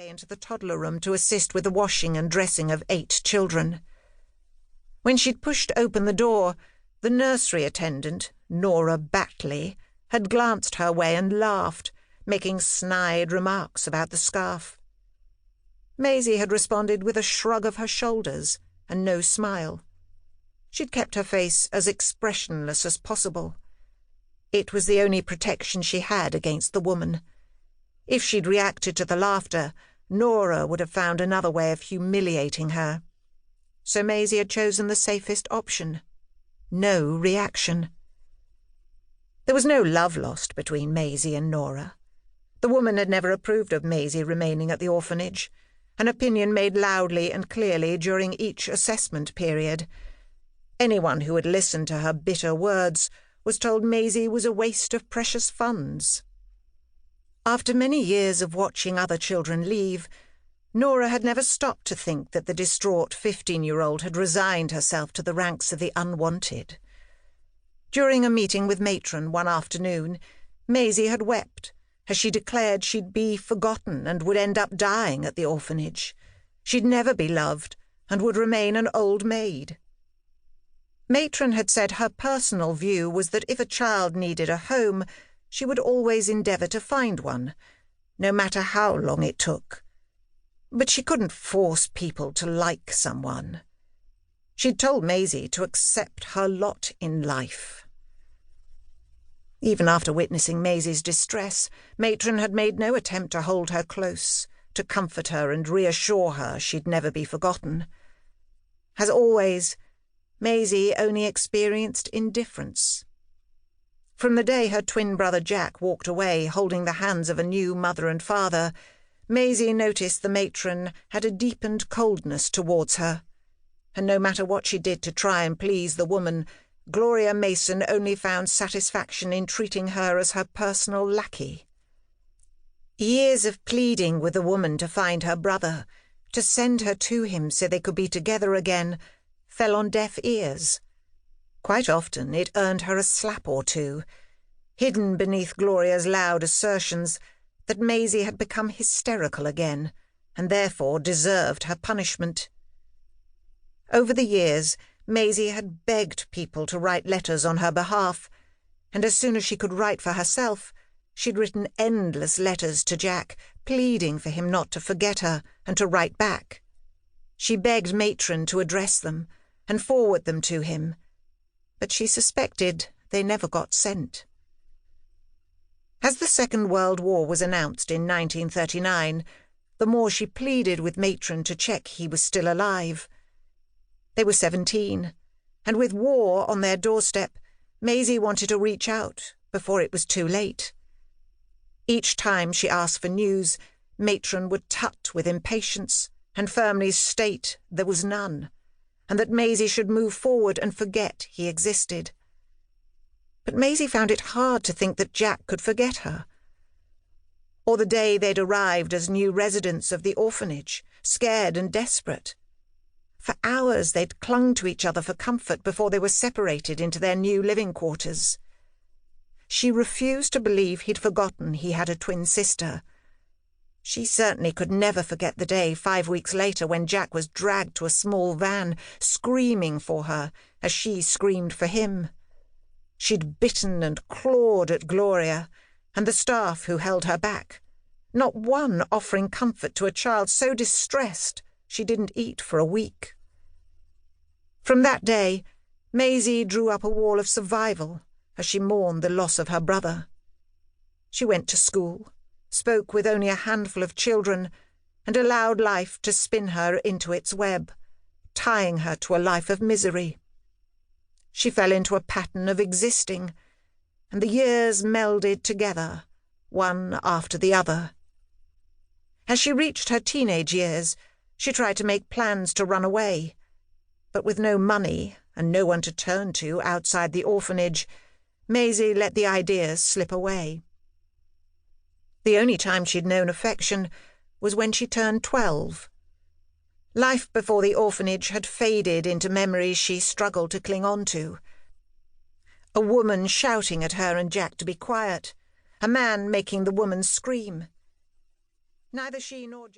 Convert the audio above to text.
way into the toddler room to assist with the washing and dressing of 8 children. When she'd pushed open the door, the nursery attendant, Nora Batley, had glanced her way and laughed, making snide remarks about the scarf. Maisie had responded with a shrug of her shoulders and no smile. She'd kept her face as expressionless as possible. It was the only protection she had against the woman. If she'd reacted to the laughter, Nora would have found another way of humiliating her. So Maisie had chosen the safest option. No reaction. There was no love lost between Maisie and Nora. The woman had never approved of Maisie remaining at the orphanage, an opinion made loudly and clearly during each assessment period. Anyone who had listened to her bitter words was told Maisie was a waste of precious funds. After many years of watching other children leave, Nora had never stopped to think that the distraught 15-year-old had resigned herself to the ranks of the unwanted. During a meeting with Matron one afternoon, Maisie had wept as she declared she'd be forgotten and would end up dying at the orphanage. She'd never be loved and would remain an old maid. Matron had said her personal view was that if a child needed a home, she would always endeavour to find one, no matter how long it took. But she couldn't force people to like someone. She'd told Maisie to accept her lot in life. Even after witnessing Maisie's distress, Matron had made no attempt to hold her close, to comfort her and reassure her she'd never be forgotten. As always, Maisie only experienced indifference. From the day her twin brother Jack walked away holding the hands of a new mother and father, Maisie noticed the matron had a deepened coldness towards her, and no matter what she did to try and please the woman, Gloria Mason only found satisfaction in treating her as her personal lackey. Years of pleading with the woman to find her brother, to send her to him so they could be together again, fell on deaf ears. Quite often it earned her a slap or two, hidden beneath Gloria's loud assertions that Maisie had become hysterical again, and therefore deserved her punishment. Over the years, Maisie had begged people to write letters on her behalf, and as soon as she could write for herself, she'd written endless letters to Jack, pleading for him not to forget her and to write back. She begged Matron to address them and forward them to him, but she suspected they never got sent. As the Second World War was announced in 1939, the more she pleaded with Matron to check he was still alive. They were 17, and with war on their doorstep, Maisie wanted to reach out before it was too late. Each time she asked for news, Matron would tut with impatience and firmly state there was none, and that Maisie should move forward and forget he existed. But Maisie found it hard to think that Jack could forget her. Or the day they'd arrived as new residents of the orphanage, scared and desperate. For hours they'd clung to each other for comfort before they were separated into their new living quarters. She refused to believe he'd forgotten he had a twin sister. She certainly could never forget the day 5 weeks later when Jack was dragged to a small van, screaming for her as she screamed for him. She'd bitten and clawed at Gloria and the staff who held her back, not one offering comfort to a child so distressed she didn't eat for a week. From that day, Maisie drew up a wall of survival as she mourned the loss of her brother. She went to school, spoke with only a handful of children, and allowed life to spin her into its web, tying her to a life of misery. She fell into a pattern of existing, and the years melded together, one after the other. As she reached her teenage years, she tried to make plans to run away, but with no money and no one to turn to outside the orphanage, Maisie let the ideas slip away. The only time she'd known affection was when she turned 12. Life before the orphanage had faded into memories she struggled to cling on to. A woman shouting at her and Jack to be quiet, a man making the woman scream. Neither she nor Jack